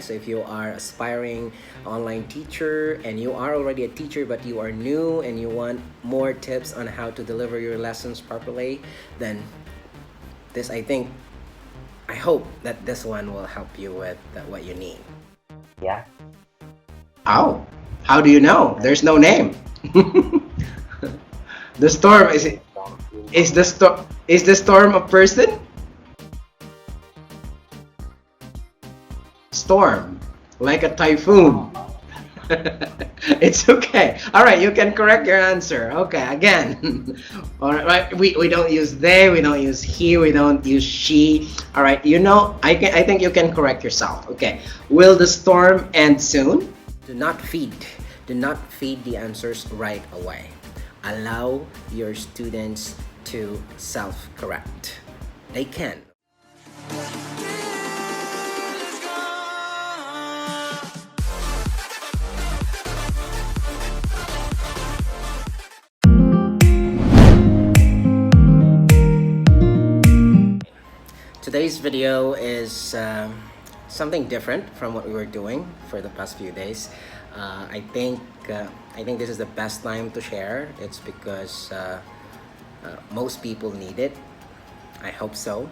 So if you are aspiring online teacher and you are already a teacher but you are new and you want more tips on how to deliver your lessons properly, then this I hope that this one will help you with what you need. Yeah. Oh, how do you know? There's no name. The storm is the storm a person? Storm, like a typhoon. It's okay. All right, you can correct your answer. Okay, again. All right, we don't use they, we don't use he, we don't use she. All right, I think you can correct yourself. Okay, will the storm end soon? Do not feed. Do not feed the answers right away. Allow your students to self-correct. They can. Today's video is something different from what we were doing for the past few days. I think this is the best time to share. It's because most people need it. I hope so.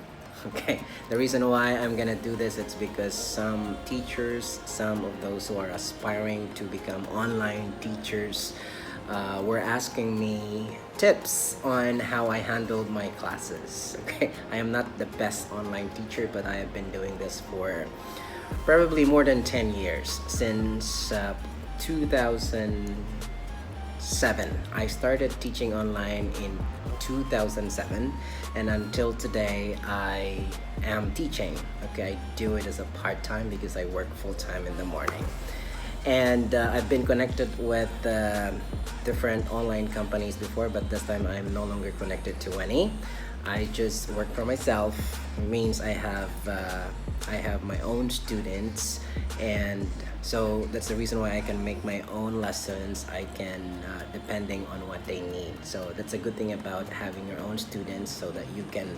Okay. The reason why I'm gonna do this is because some teachers, some of those who are aspiring to become online teachers, were asking me tips on how I handled my classes. Okay, I am not the best online teacher, but I have been doing this for probably more than 10 years, since 2007. I started teaching online in 2007, and until today I am teaching. Okay, I do it as a part-time because I work full-time in the morning. And I've been connected with different online companies before, but this time I'm no longer connected to any. I just work for myself. It means I have my own students, and so that's the reason why I can make my own lessons. I can depending on what they need. So that's a good thing about having your own students, so that you can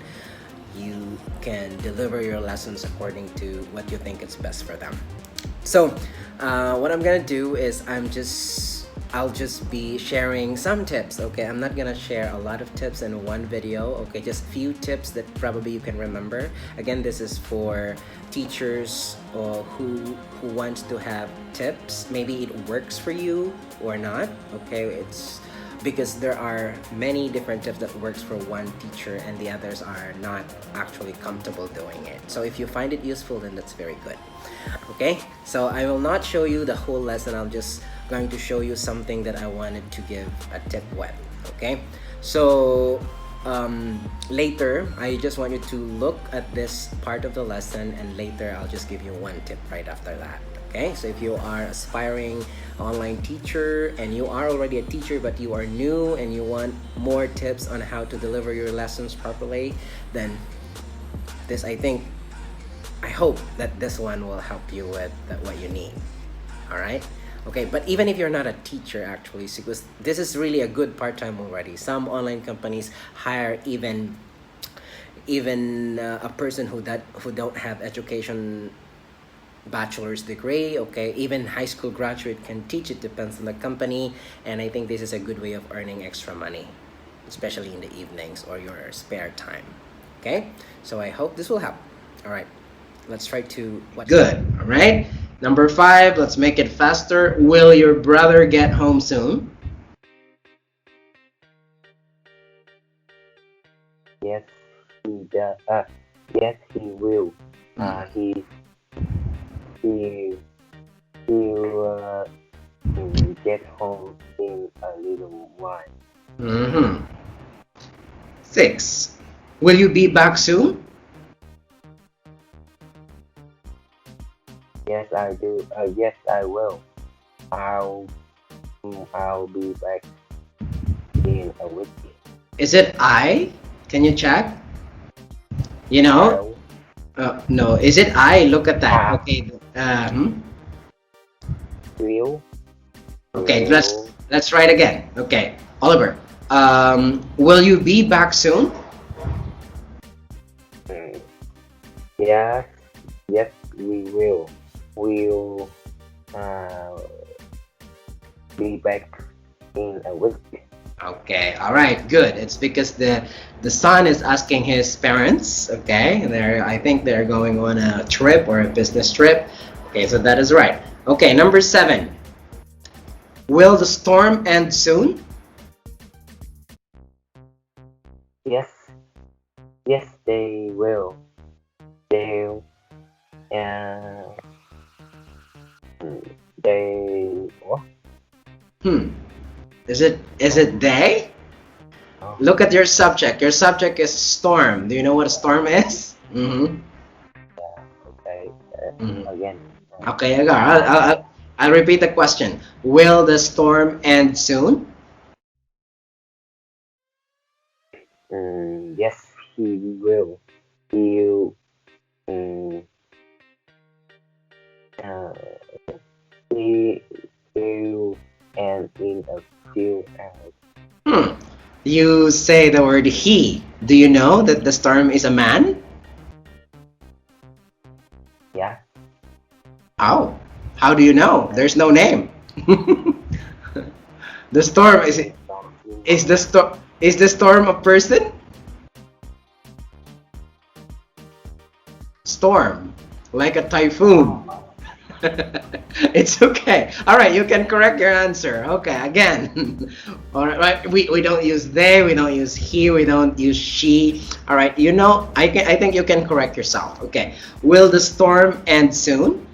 deliver your lessons according to what you think is best for them. So what I'm gonna do is I'll just be sharing some tips. Okay, I'm not gonna share a lot of tips in one video. Okay, just few tips that probably you can remember. Again, this is for teachers who wants to have tips. Maybe it works for you or not. Okay, it's because there are many different tips that works for one teacher and the others are not actually comfortable doing it. So if you find it useful, then that's very good. Okay, so I will not show you the whole lesson. I'm just going to show you something that I wanted to give a tip with. Okay, so later I just want you to look at this part of the lesson, and later I'll just give you one tip right after that. Okay, so if you are aspiring online teacher and you are already a teacher but you are new and you want more tips on how to deliver your lessons properly, then this I hope that this one will help you with what you need. All right. Okay, but even if you're not a teacher, actually, because this is really a good part-time already. Some online companies hire even a person who don't have education bachelor's degree. Okay, even high school graduate can teach. It depends on the company, and I think this is a good way of earning extra money, especially in the evenings or your spare time. Okay, so I hope this will help. All right, let's try to watch. Good. All right. Number 5, let's make it faster. Will your brother get home soon? Yes, he does. Yes, he will. He will get home in a little while. Mm-hmm. 6, will you be back soon? Yes, I do. Yes, I will. I'll be back in a week. Is it I? Can you check? You know? No. Is it I? Look at that. Okay. Will. Okay. Let's try it again. Okay. Oliver. Will you be back soon? Yes, we will. will uh, be back in a week. Okay, all right, good. It's because the son is asking his parents. Okay, I think they're going on a trip or a business trip. Okay, so that is right. Okay, number 7. Will the storm end soon? Yes, yes, they will. They'll, uh, they, what? Hmm. Is it they? Oh, Look at your subject. Your subject is storm. Do you know what a storm is? Mm-hmm. okay, Mm-hmm. again. Okay, Agar. I'll repeat the question. Will the storm end soon? Yes, he will. He'll, um, uh, he will, and in a few hours. Hmm. You say the word he. Do you know that the storm is a man? Yeah, Oh. How do you know? There's no name. The storm is the storm is the storm a person? Storm. Like a typhoon. It's okay. All right, you can correct your answer. Okay, again. All right, we don't use they, we don't use he, we don't use she. All right, I think you can correct yourself. Okay. Will the storm end soon?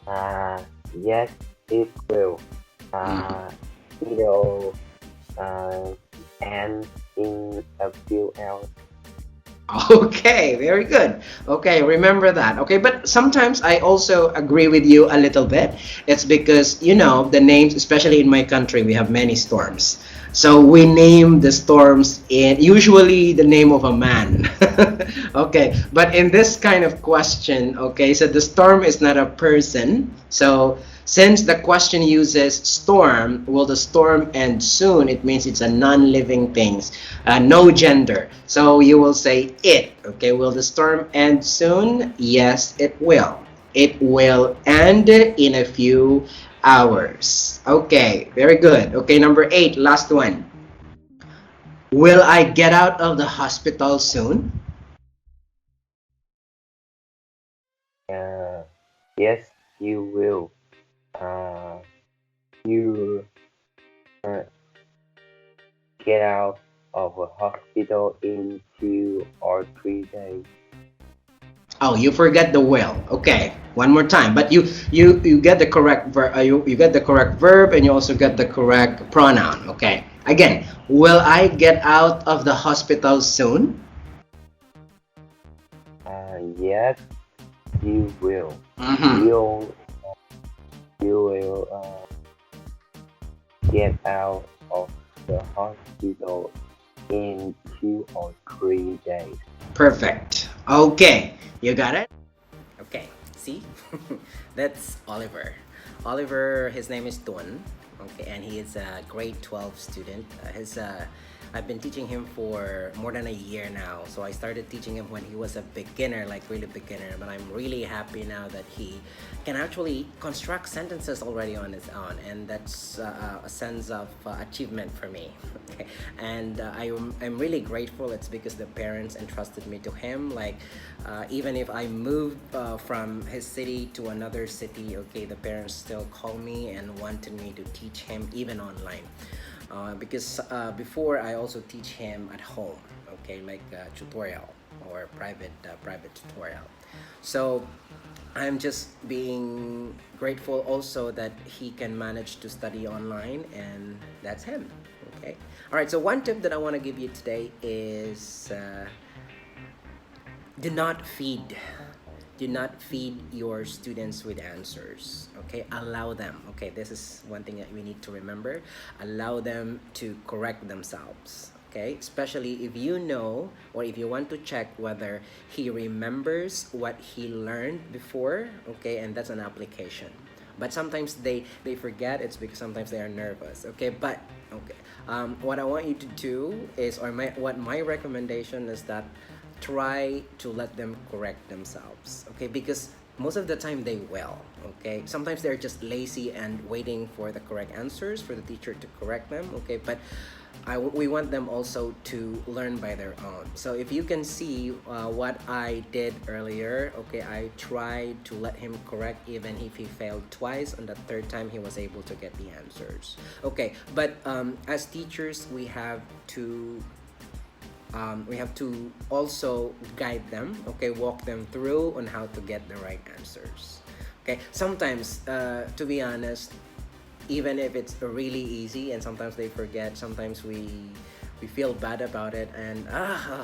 uh, yes, it will. Mhm. Uh, it'll, uh, end in a few hours. Okay, very good. Okay, remember that. Okay, but sometimes I also agree with you a little bit. It's because, the names, especially in my country, we have many storms. So we name the storms in usually the name of a man. Okay, but in this kind of question, okay, so the storm is not a person. So since the question uses storm, will the storm end soon? It means it's a non-living thing, no gender. So you will say it. Okay, will the storm end soon? Yes, it will. It will end in a few hours. Okay, very good. Okay, number 8, last one. Will I get out of the hospital soon? Uh, yes, you will. Uh, you uh, get out of a hospital in 2 or 3 days. Oh, you forget the will. Okay, one more time. But you get the correct you get the correct verb, and you also get the correct pronoun. Okay. Again, will I get out of the hospital soon? Yes, you will. Mm-hmm. You you will get out of the hospital in 2 or 3 days. Perfect. Okay, you got it. Okay, see? That's Oliver. Oliver, his name is Tuan. Okay, and he is a grade 12 student. I've been teaching him for more than a year now. So I started teaching him when he was a beginner, like really beginner. But I'm really happy now that he can actually construct sentences already on his own, and that's a sense of achievement for me. Okay, and I'm really grateful. It's because the parents entrusted me to him. Like, even if I moved from his city to another city, okay, the parents still call me and wanted me to teach him even online. Because before I also teach him at home, okay, like tutorial or private tutorial. So I'm just being grateful also that he can manage to study online, and that's him. Okay. All right. So one tip that I want to give you today is do not feed your students with answers. Okay, allow them. Okay, this is one thing that we need to remember. Allow them to correct themselves. Okay, especially if you know, or if you want to check whether he remembers what he learned before. Okay, and that's an application. But sometimes they forget. It's because sometimes they are nervous. Okay, but okay, what I want you to do is, or what my recommendation is that try to let them correct themselves. Okay, because most of the time they will. Okay, sometimes they're just lazy and waiting for the correct answers for the teacher to correct them. Okay, but we want them also to learn by their own. So if you can see what I did earlier, okay, I tried to let him correct even if he failed twice. On the third time, he was able to get the answers. Okay, but as teachers, we have to also guide them, okay, walk them through on how to get the right answers. Okay, sometimes, to be honest, even if it's really easy and sometimes they forget, sometimes we feel bad about it, and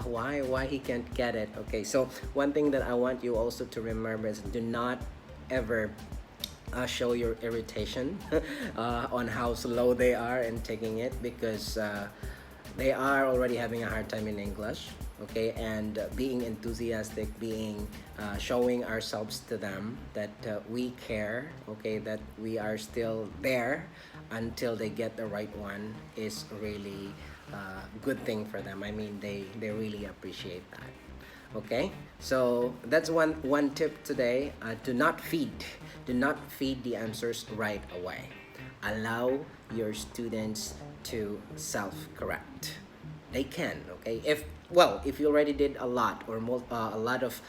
why he can't get it. Okay, so one thing that I want you also to remember is, do not ever show your irritation on how slow they are in taking it, because they are already having a hard time in English. Okay, and being enthusiastic, being showing ourselves to them that we care, okay, that we are still there until they get the right one, is really good thing for them. I mean, they really appreciate that. Okay, so that's one tip today. Do not feed the answers right away. Allow your students to self-correct. They can, okay, if you already did a lot, or a lot of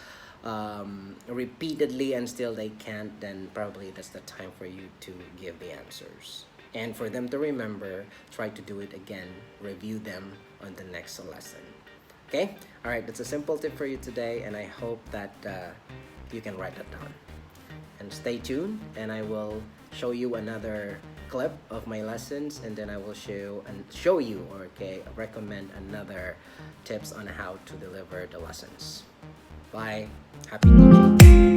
repeatedly, and still they can't, then probably that's the time for you to give the answers, and for them to remember, try to do it again, review them on the next lesson. Okay, all right, that's a simple tip for you today, and I hope that you can write that down. And stay tuned, and I will show you another clip of my lessons, and then I will show you, or okay, recommend another tips on how to deliver the lessons. Bye. Happy teaching.